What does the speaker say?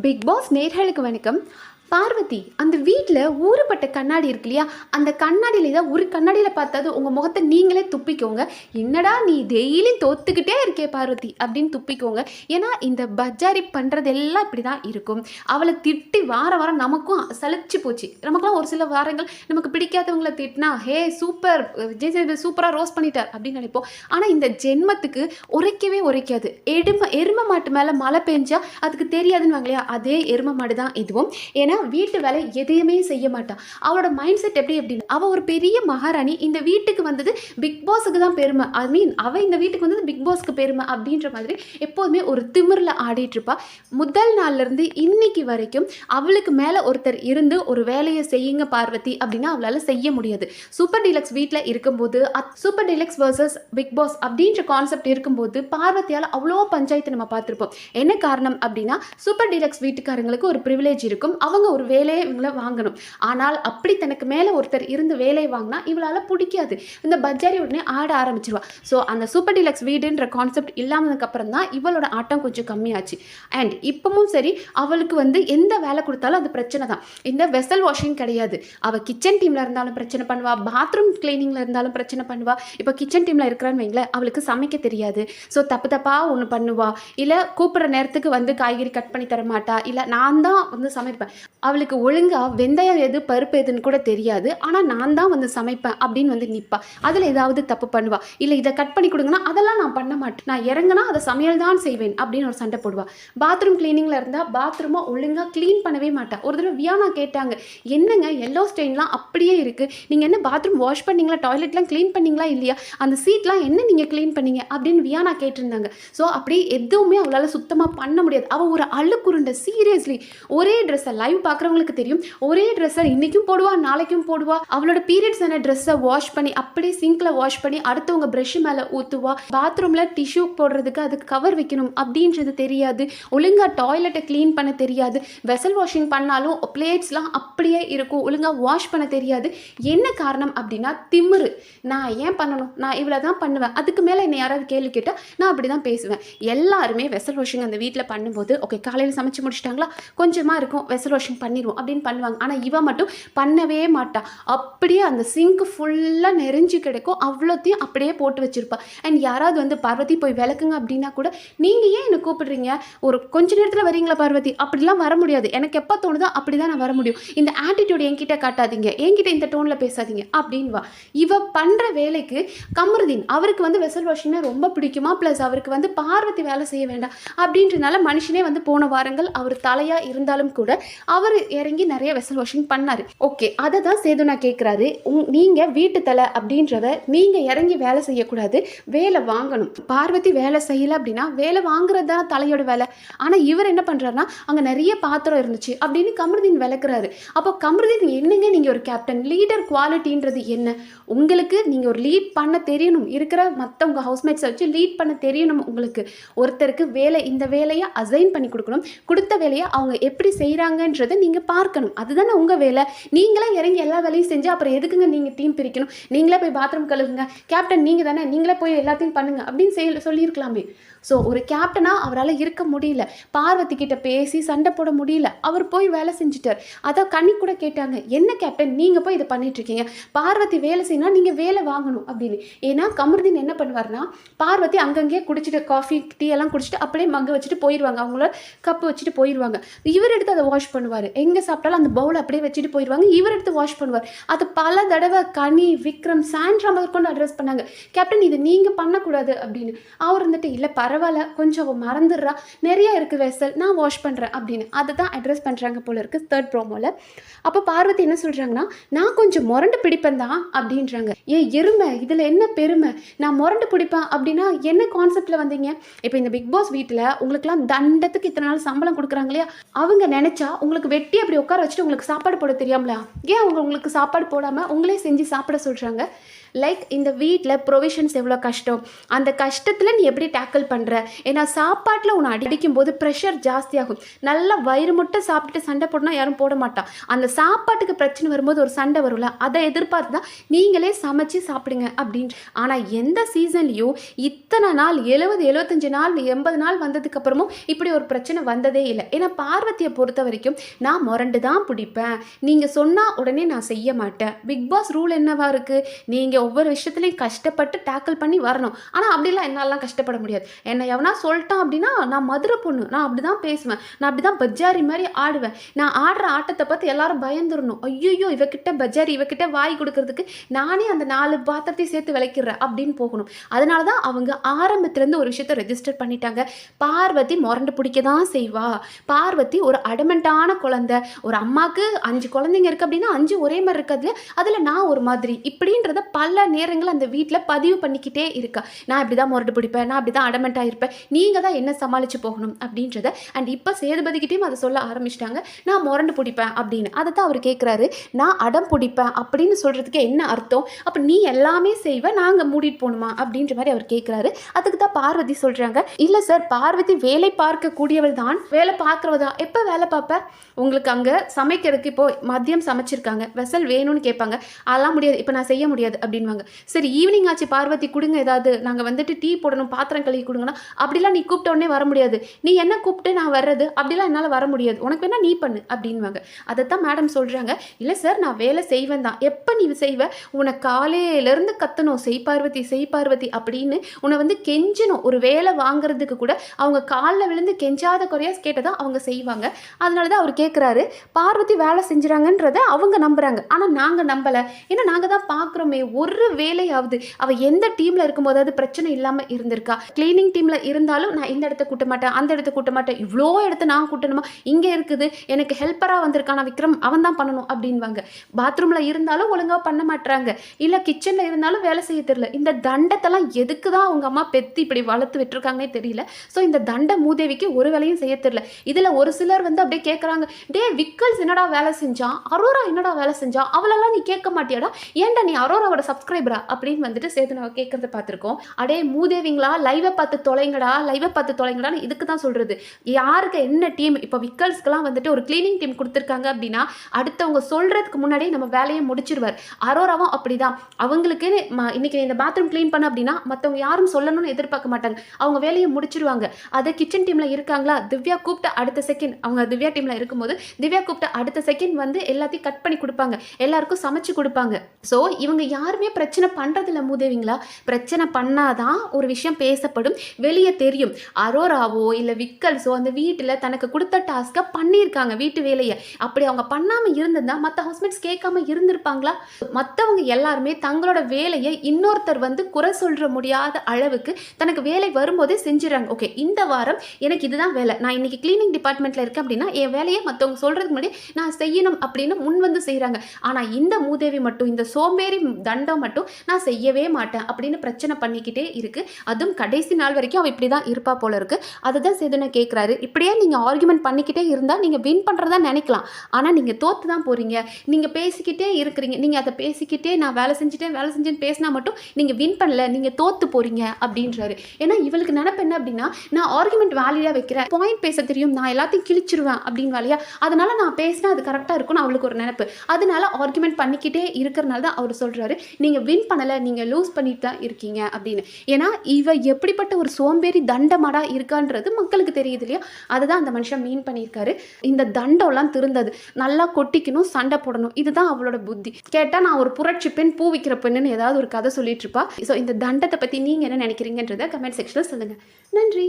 Big pass நேயர்களுக்கு வணக்கம். பார்வதி, அந்த வீட்டில் ஊறுபட்ட கண்ணாடி இருக்கு இல்லையா, அந்த கண்ணாடியில் ஏதாவது ஒரு கண்ணாடியில் பார்த்தாது உங்கள் முகத்தை நீங்களே துப்பிக்கோங்க. என்னடா நீ டெய்லியும் தோத்துக்கிட்டே இருக்கே பார்வதி அப்படின்னு துப்பிக்கோங்க. ஏன்னா இந்த பஜாரி பண்ணுறதெல்லாம் இப்படி தான் இருக்கும். அவளை திட்டி வாரம் நமக்கும் சலிச்சு போச்சு. நமக்குலாம் ஒரு சில வாரங்கள் நமக்கு பிடிக்காதவங்களை திட்டினா ஹே சூப்பர் விஜய் சேதுபதி சூப்பராக ரோஸ் பண்ணிட்டார் அப்படின்னு நினைப்போம். ஆனால் இந்த ஜென்மத்துக்கு உரைக்கவே உரைக்காது. எருமை மாட்டு மேலே மழை பெஞ்சா அதுக்கு தெரியாதுன்னு வாங்கலையா, அதே எருமை மாடு தான் இதுவும். ஏன்னா வீட்டு வேலை எதையுமே செய்ய மாட்டான். அவளோட மைண்ட் செட் எப்படின்னு, அவள் ஒரு பெரிய மகாராணி. இந்த வீட்டுக்கு வந்தது பிக் பாஸுக்கு தான் பெருமை. ஐ மீன் அவள் இந்த வீட்டுக்கு வந்தது பிக் பாஸ்க்கு பெருமை அப்படின்ற மாதிரி எப்போதுமே ஒரு திமிரில் ஆடிட்டு இருப்பா. முதல் நாள்லேருந்து இன்னைக்கு வரைக்கும் அவளுக்கு மேலே ஒருத்தர் இருந்து ஒரு வேலையை செய்யுங்க பார்வதி அப்படின்னா அவளால் செய்ய முடியாது. சூப்பர் டீலக்ஸ் வீட்டில் இருக்கும்போது Super Deluxe versus Bigg Boss அப்படின்ற கான்செப்ட் இருக்கும்போது பார்வதியால் அவ்வளோ பஞ்சாயத்து நம்ம பார்த்துருப்போம். என்ன காரணம் அப்படின்னா, சூப்பர் டீலக்ஸ் வீட்டுக்காரங்களுக்கு ஒரு ப்ரிவிலேஜ் இருக்கும். அவங்க ஒரு வேலையை இவங்களை வாங்கணும். ஆனால் அப்படி தனக்கு மேலே ஒருத்தர் இருந்து வேலையை வாங்கினா இவளால் பிடிக்காது. இந்த பஜாரி உடனே ஆட ஆரம்பிச்சிருவா. ஸோ அந்த சூப்பர் டீலக்ஸ் வீடுன்ற கான்செப்ட் இல்லாமதுக்கு அப்புறம் தான் இவளோட ஆட்டம் கொஞ்சம் கம்மியாச்சு. அண்ட் இப்பவும் சரி, அவளுக்கு எந்த வேலை கொடுத்தாலும் அது பிரச்சனை தான். இந்த வெசல் வாஷிங் கிடையாது. அவள் கிச்சன் டீமில் இருந்தாலும் பிரச்சனை பண்ணுவா, பாத்ரூம் கிளீனிங்கில் இருந்தாலும் பிரச்சனை பண்ணுவா. இப்போ கிச்சன் டீமில் இருக்கிறான்னு வைங்களேன், அவளுக்கு சமைக்க தெரியாது. ஸோ தப்பாக ஒன்று பண்ணுவா. இல்லை கூப்பிட்ற நேரத்துக்கு காய்கறி கட் பண்ணி தர மாட்டா. இல்லை நான் தான் சமைப்பேன். அவளுக்கு ஒழுங்காக வெந்தயம் எது பருப்பு எதுன்னு கூட தெரியாது. ஆனால் நான் தான் சமைப்பேன் அப்படின்னு நிற்பா. அதில் ஏதாவது தப்பு பண்ணுவா. இல்லை இதை கட் பண்ணி கொடுங்கன்னா அதெல்லாம் நான் பண்ண மாட்டேன், நான் இறங்கினா அதை சமையல் தான் செய்வேன் அப்படின்னு ஒரு சண்டை போடுவா. பாத்ரூம் கிளீனிங்கில் இருந்தால் பாத்ரூமை ஒழுங்காக க்ளீன் பண்ணவே மாட்டா. ஒரு தடவை வியானா கேட்டாங்க, என்னங்க எல்லோ ஸ்டெயின்லாம் அப்படியே இருக்குது, நீங்கள் என்ன பாத்ரூம் வாஷ் பண்ணிங்களா, டாய்லெட்லாம் க்ளீன் பண்ணிங்களா இல்லையா, அந்த சீட்லாம் என்ன நீங்கள் க்ளீன் பண்ணீங்க அப்படின்னு வியானா கேட்டிருந்தாங்க. ஸோ அப்படி எதுவுமே அவளால் சுத்தமாக பண்ண முடியாது. அவள் ஒரு அழுக்குருண்டை. சீரியஸ்லி ஒரே ட்ரெஸ்ஸை லைவ் பார்க்குறவங்களுக்கு தெரியும், ஒரே ட்ரெஸ்ஸை இன்றைக்கும் போடுவா நாளைக்கும் போடுவா. அவளோட பீரியட்ஸ் ஆன ட்ரெஸ்ஸை வாஷ் பண்ணி அப்படியே சிங்கில் வாஷ் பண்ணி அடுத்தவங்க ப்ரஷ் மேலே ஊற்றுவா. பாத்ரூமில் டிஷ்யூ போடுறதுக்கு அதுக்கு கவர் வைக்கணும் அப்படின்றது தெரியாது. ஒழுங்காக டாய்லெட்டை க்ளீன் பண்ண தெரியாது. வெசல் வாஷிங் பண்ணாலும் பிளேட்ஸ்லாம் அப்படியே இருக்கும், ஒழுங்காக வாஷ் பண்ண தெரியாது. என்ன காரணம் அப்படின்னா திமிரு. நான் ஏன் பண்ணணும், நான் இவ்வளோ தான் பண்ணுவேன், அதுக்கு மேலே என்னை யாராவது கேள்வி கேட்டால் நான் அப்படி தான் பேசுவேன். எல்லாருமே வெசல் வாஷிங் அந்த வீட்டில் பண்ணும்போது ஓகே காலையில் சமைச்சு முடிச்சிட்டாங்களா, கொஞ்சமாக இருக்கும் வெசல் வாஷிங் பண்ணிடுவோம் அப்படின்னு பண்ணுவாங்க. ஆனால் இவ மட்டும் பண்ணவே மாட்டா. அப்படியே அந்த சிங்க் ஃபுல்லாக நெறிஞ்சு கிடைக்கும், அவ்வளோத்தையும் அப்படியே போட்டு வச்சுருப்பா. அண்ட் யாராவது பார்வதி போய் விளக்குங்க அப்படின்னா கூட, நீங்கள் ஏன் என்னை கூப்பிடுறீங்க, ஒரு கொஞ்ச நேரத்தில் வரீங்களா பார்வதி, அப்படிலாம் வர முடியாது, எனக்கு எப்போ தோணுதோ அப்படி தான் நான் வர முடியும், இந்த ஆட்டிடியூட் என்கிட்ட காட்டாதீங்க, என்கிட்ட இந்த டோனில் பேசாதீங்க அப்படின்வா. இவ பண்ணுற வேலைக்கு கமருதீன் அவருக்கு வெசல் வாஷிங்னா ரொம்ப பிடிக்குமா, ப்ளஸ் அவருக்கு பார்வதி வேலை செய்ய வேண்டாம் அப்படின்றனால மனுஷனே போன வாரங்கள் அவர் தலையாக இருந்தாலும் கூட அவர் இறங்கி நிறைய வெசல் வாஷிங் பண்ணார். ஓகே, அதை தான் சேதுனா கேட்குறாரு, நீங்கள் வீட்டு தலை அப்படின்றத நீங்கள் இறங்கி வேலை செய்யக்கூடாது, வேலை வாங்கணும். பார்வதி வேலை செய்யலை அப்படின்னா வேலை வாங்குறது தான் தலையோட வேலை. ஆனால் இவர் என்ன பண்ணுறாருன்னா, அங்கே நிறைய பாத்திரம் இருந்துச்சு அப்படின்னு கமருதீன் விளக்குறாரு. அப்போ கமருதீன் என்னங்க, நீங்கள் ஒரு கேப்டன், லீடர் குவாலிட்டின்றது என்ன, உங்களுக்கு நீங்கள் ஒரு லீட் பண்ண தெரியணும், இருக்கிற மற்றவங்க ஹவுஸ்மேட்ஸை வச்சு லீட் பண்ண தெரியணும். உங்களுக்கு ஒருத்தருக்கு வேலை, இந்த வேலையை அசைன் பண்ணி கொடுக்கணும், கொடுத்த வேலையை அவங்க எப்படி செய்கிறாங்கன்றதை நீங்கள் பார்க்கணும், அதுதானே உங்கள் வேலை. நீங்களே இறங்கி எல்லா வேலையும் செஞ்சு அப்புறம் எதுக்குங்க நீங்கள் டீம் பிரிக்கணும், நீங்களே போய் பாத்ரூம் கழுவுங்க, கேப்டன் நீங்கள் தானே, நீங்களே போய் எல்லாத்தையும் பண்ணுங்க அப்படின்னு சொல்லியிருக்கலாமே. ஸோ ஒரு கேப்டனாக அவரால் இருக்க முடியல, பார்வதி கிட்ட பேசி சண்டை போட முடியல, அவர் போய் வேலை செஞ்சுட்டார். அதான் கண்ணி கூட கேட்டாங்க, என்ன கேப்டன் நீங்கள் போய் இதை பண்ணிட்டுருக்கீங்க, பார்வதி வேலை செய்யணும், நீங்கள் வேலை வாங்கணும் அப்படின்னு. ஏன்னா கமருதீன் என்ன பண்ணுவார்னா, பார்வதி அங்கங்கே குடிச்சிட்டு காஃபி டீ எல்லாம் குடிச்சிட்டு அப்படியே மக்க வச்சுட்டு போயிடுவாங்க, அவங்கள கப்பு வச்சுட்டு போயிடுவாங்க. இவர் எடுத்து அதை வாஷ் பண்ணுவார், எங்கே சாப்பிட்டாலும் அந்த பவுலை அப்படியே வச்சுட்டு போயிடுவாங்க, இவர் எடுத்து வாஷ் பண்ணுவார். அது பல தடவை கனி, விக்ரம், சாண்ட்ரா முதற்கொண்டு அட்ரஸ் பண்ணாங்க, கேப்டன் இது நீங்கள் பண்ணக்கூடாது அப்படின்னு. அவர் இல்லை பரவாயில்ல கொஞ்சம் மறந்துடுறா, நிறைய இருக்குது வெசல், நான் வாஷ் பண்ணுறேன் அப்படின்னு அதை தான் அட்ரஸ் பண்ணுறாங்க போல இருக்குது தேர்ட் ப்ரோமோவில். அப்போ பார்வதி என்ன சொல்கிறாங்கன்னா, நான் கொஞ்சம் முரண்டு பிடிப்பேன் தான் அப்படின்றாங்க. ஏன் எருமை, இதில் என்ன பெருமை, நான் முரண்டு பிடிப்பேன் அப்படின்னா என்ன கான்செப்டில் வந்தீங்க. இப்போ இந்த பிக் பாஸ் வீட்டில் உங்களுக்குலாம் தண்டத்துக்கு இத்தனை நாள் சம்பளம் கொடுக்குறாங்க இல்லையா, அவங்க நினச்சா உங்களுக்கு வெட்டி அப்படி உட்கார வச்சுட்டு உங்களுக்கு சாப்பாடு போட தெரியாமலா, ஏன் அவங்க உங்களுக்கு சாப்பாடு போடாமல் உங்களே செஞ்சு சாப்பிட சொல்கிறாங்க. லைக் இந்த வீட்டில் ப்ரொவிஷன்ஸ் எவ்வளோ கஷ்டம், அந்த கஷ்டத்தில் நீ எப்படி டேக்கிள் பண்ணுற. ஏன்னா சாப்பாட்டில் உன்னை அடிக்கும் போது ப்ரெஷர் ஜாஸ்தியாகும். நல்லா வயிறு முட்டை சாப்பிட்டுட்டு சண்டை போடணும் யாரும் போட மாட்டான். அந்த சாப்பாட்டுக்கு பிரச்சனை வரும்போது ஒரு சண்டை வரும்ல, அதை எதிர்பார்த்து தான் நீங்களே சமைச்சு சாப்பிடுங்க அப்படின்னு. ஆனால் எந்த சீசன்லேயும் இத்தனை நாள் 70-75 நாள் 80 நாள் வந்ததுக்கு அப்புறமும் இப்படி ஒரு பிரச்சனை வந்ததே இல்லை. ஏன்னா பார்வதியை பொறுத்த வரைக்கும் நான் முரண்டு தான் பிடிப்பேன், நீங்கள் சொன்னால் உடனே நான் செய்ய மாட்டேன். பிக் பாஸ் ரூல் என்னவா இருக்குது, நீங்கள் ஒவ்வொரு விஷயத்துலையும் கஷ்டப்பட்டு டேக்கிள் பண்ணி வரணும். ஆனால் அப்படிலாம் என்னாலாம் கஷ்டப்பட முடியாது. என்னை எவனா சொல்லிட்டான் அப்படின்னா நான் மதுரை பொண்ணு, நான் அப்படி தான் பேசுவேன், நான் அப்படி தான் பஜ்ஜாரி மாதிரி ஆடுவேன். நான் ஆடுற ஆட்டத்தை பார்த்து எல்லாரும் பயந்துடணும், ஐயோ இவக்கிட்ட பஜ்ஜாரி இவக்கிட்ட வாய் கொடுக்கறதுக்கு நானே அந்த 4 பாத்திரத்தையும் சேர்த்து விளைக்கிறேன் அப்படின்னு போகணும். அதனால தான் அவங்க ஆரம்பத்துலேருந்து ஒரு விஷயத்தை ரெஜிஸ்டர் பண்ணிட்டாங்க. பார்வதி முரண்டு பிடிக்க தான் செய்வா. பார்வதி ஒரு அடமெண்ட்டான குழந்தை. ஒரு அம்மாவுக்கு 5 குழந்தைங்க இருக்குது அப்படின்னா 5 ஒரே மாதிரி இருக்காது, அதில் நான் ஒரு மாதிரி இப்படின்றத பல நேரங்கள் அந்த வீட்டில் பதிவு பண்ணிக்கிட்டே இருக்கா. நான் இப்படி தான் முரண்டு பிடிப்பேன், நான் அப்படி தான் அடமெண்ட்டாக இருப்பேன், நீங்கள் தான் என்ன சமாளித்து போகணும் அப்படின்றத. அண்ட் இப்போ சேதுபதிக்கிட்டையும் அதை சொல்ல ஆரம்பிச்சிட்டாங்க, நான் முரண்டு பிடிப்பேன் அப்படின்னு. அதை தான் அவர் கேட்குறாரு, நான் அடம் பிடிப்பேன் அப்படின்னு சொல்கிறதுக்கு என்ன அர்த்தம், அப்போ நீ எல்லாமே செய்வ, நாங்கள் மூடிட்டு போகணுமா அப்படின்ற மாதிரி அவர் கேட்குறாரு. அதுக்கு தான் பார்வதி சொல்கிறாங்க, இல்லை சார் பார்வதி வேலை பார்க்கக்கூடியவள் தான், வேலை பார்க்குறவ தான். எப்போ வேலை பார்ப்பேன், உங்களுக்கு அங்கே சமைக்கிறதுக்கு இப்போது மதியம் சமைச்சிருக்காங்க, வெசல் வேணும்னு கேட்பாங்க, அதெல்லாம் முடியாது, இப்போ நான் செய்ய முடியாது அப்படின்வாங்க. சரி ஈவினிங் ஆச்சு பார்வதி கொடுங்க, ஏதாவது நாங்கள் வந்துட்டு டீ போடணும் பாத்திரம் கழுவி கொடுங்கன்னா, அப்படிலாம் நீ கூப்பிட்ட உடனே வர முடியாது, நீ என்ன கூப்பிட்டு நான் வர்றது, அப்படிலாம் என்னால் வர முடியாது, உனக்கு வேணா நீ பண்ணு அப்படின்வாங்க. அதைத்தான் மேடம் சொல்கிறாங்க, இல்லை சார் நான் வேலை செய்வேன் தான். எப்போ நீ செய்வ, உனக்கு காலையிலேருந்து கத்தணும் செய் பார்வதி அப்படின்னு உன்னை வந்து கெஞ்சணும். ஒரு வேலை வாங்குறதுக்கு கூட அவங்க காலில் விழுந்து கெஞ்சாத குறையாக கேட்டதான் அவங்க செய்வாங்க. அதனால தான் அவர் கேட்குறாரு, பார்வதி வேலை செஞ்சுறாங்கன்றத அவங்க நம்புகிறாங்க, ஆனால் நாங்கள் நம்பலை. ஏன்னா நாங்கள் தான் பார்க்குறோமே, ஒரு வேலையாவது அவள் எந்த டீமில் இருக்கும்போதாவது பிரச்சனை இல்லாமல் இருந்திருக்கா. கிளீனிங் டீமில் இருந்தாலும் நான் இந்த இடத்த கூட்ட மாட்டேன், அந்த இடத்த கூட்ட மாட்டேன், இவ்வளோ இடத்த நான் கூட்டணுமா, இங்கே இருக்குது எனக்கு ஹெல்ப்பராக வந்திருக்கான் விக்ரம், அவன் தான் பண்ணணும் அப்படின்வாங்க. பாத்ரூமில் இருந்தாலும் ஒழுங்காக பண்ண மாட்டுறாங்க, இல்லை கிச்சனில் இருந்தாலும் வேலை செய்ய தெரியல. இந்த தண்டத்தெல்லாம் எதுக்கு தான் அவங்க அம்மா பெத்தி இப்படி வளர்த்து விட்டுருக்காங்கன்னே தெரியல. ஸோ இந்த தண்ட மூதேவிக்கு ஒரு வேலையும் செய்ய தெரியல. இதில் ஒரு சிலர் வந்து அப்படியே கேட்குறாங்க, டே விக்கல்ஸ் என்னடா வேலை செஞ்சான், அரோரா என்னடா வேலை செஞ்சான், அவளெல்லாம் நீ கேட்க மாட்டியாடா, ஏன்டா நீ அரோராவோட சப்ஸ்கிரைபரா அப்படின்னு வந்துட்டு சேதுனாவை கேட்கறத பார்த்துருக்கோம். அடே மூதேவிங்களா, லைவை பார்த்து தொலைங்கடான்னு இதுக்கு தான் சொல்கிறது. யாருக்கு என்ன டீம், இப்போ விக்கல்ஸ்க்கெல்லாம் வந்துட்டு ஒரு கிளீனிங் டீம் கொடுத்துருக்காங்க அப்படின்னா அடுத்தவங்க சொல்கிறதுக்கு முன்னாடியே நம்ம வேலையை முடிச்சிருவார். அரோராவும் அப்படி தான், அவங்களுக்கு இன்னைக்கு இந்த பாத்ரூம் க்ளீன் பண்ண அப்படின்னா மற்றவங்க யாரும் சொல்லணும்னு எதிர்பார்க்க மாட்டாங்க, அவங்க வேலையை முடிச்சிருவாங்க. அதை கிச்சன் டீமில் இருக்காங்களா, திவ்யா கூப்பிட்ட அடுத்த செகண்ட், அவங்க திவ்யா டீமில் இருக்கும்போது திவ்யா கூப்பிட்ட அடுத்த செகண்ட் வந்து எல்லாத்தையும் கட் பண்ணி கொடுப்பாங்க, எல்லாருக்கும் சமைச்சு கொடுப்பாங்க. ஸோ இவங்க யாருமே பிரச்சனை பண்ணுறதில்ல மூதேவிங்களா. பிரச்சனை பண்ணாதான் ஒரு விஷயம் பேசப்படும், வெளியே தெரியும். அரோராவோ இல்லை விக்கல்ஸோ அந்த வீட்டில் தனக்கு கொடுத்த டாஸ்க்கை பண்ணியிருக்காங்க, வீட்டு வேலையை. அப்படி அவங்க பண்ணாமல் இருந்திருந்தா மற்ற ஹவுஸ்மேட்ஸ் கேட்காம இருந்திருப்பாங்களா? மற்றவங்க எல்லாருமே தங்களோட வேலையை இன்னொருத்தர் வந்து குறை சொல்ற முடியாத அளவுக்கு தனக்கு வேலை வரும்போதே செஞ்சிடறாங்க. ஓகே இந்த வாரம் எனக்கு இதுதான் வேலை, நான் இன்னைக்கு கிளீனிங் டிபார்ட்மெண்ட்டில் இருக்கேன் அப்படின்னா என் வேலையை மற்றவங்க சொல்கிறதுக்கு முன்னாடி நான் செய்யணும் அப்படின்னு முன் வந்து செய்கிறாங்க. ஆனால் இந்த மூதேவி மட்டும், இந்த சோம்பேறி தண்டம் மட்டும் நான் செய்யவே மாட்டேன் அப்படின்னு பிரச்சனை பண்ணிக்கிட்டே இருக்கு. அதுவும் கடைசி நாள் வரைக்கும் அவள் இப்படி தான் இருப்பா போல இருக்கு. அதை தான் சேதுனா கேட்குறாரு, இப்படியே நீங்கள் ஆர்குமெண்ட் பண்ணிக்கிட்டே இருந்தால் நீங்கள் வின் பண்ணுறதா நினைக்கலாம், ஆனால் நீங்கள் தோற்று தான் போகிறீங்க. நீங்கள் பேசிக்கிட்டே இருக்கிறீங்க, நீங்கள் அதை பேசிக்கிட்டே நான் வேலை செஞ்சேன்னு பேசினா மட்டும் நீங்கள் வின் பண்ணல, நீங்கள் தோற்று போகிறீங்க அப்படின்றாரு. ஏன்னா இவளுக்கு நினைப்பு என்ன அப்படின்னா, நான் ஆர்குமெண்ட் வேலியாக வைக்கிறேன், பாயிண்ட் பேச தெரியும், நான் எல்லாத்தையும் கிழிச்சிருவேன் அப்படின்னு வேலையா, அதனால நான் பேசினா அது கரெக்டாக இருக்கும்னு அவளுக்கு ஒரு நினைப்பு. அதனால ஆர்குமெண்ட் பண்ணிக்கிட்டே இருக்கிறனால தான் அவர் சொல்கிறாரு, நீங்கள் வின் பண்ணலை, நீங்கள் லூஸ் பண்ணிட்டு தான் இருக்கீங்க அப்படின்னு. ஏன்னா இவ எப்படிப்பட்ட ஒரு சோம்பேறி தண்டமாடா இருக்கான்றது மக்களுக்கு தெரியுது இல்லையா, அதை தான் அந்த மனுஷன் மீன் பண்ணியிருக்காரு. இந்த தண்டம்லாம் திருந்தது, நல்லா கொட்டிக்கணும், சண்டை போடணும், இதுதான் அவளோட புத்தி. கேட்டால் நான் ஒரு புரட்சி பெண், பூ விற்கிற பெண்ணுன்னு ஏதாவது ஒரு கதை சொல்லிட்டு இருப்பா. ஸோ இந்த தண்டத்தை பற்றி நீங்கள் என்ன நினைக்கிறீங்கன்றதை கமெண்ட் செக்ஷனில் சொல்லுங்கள். நன்றி.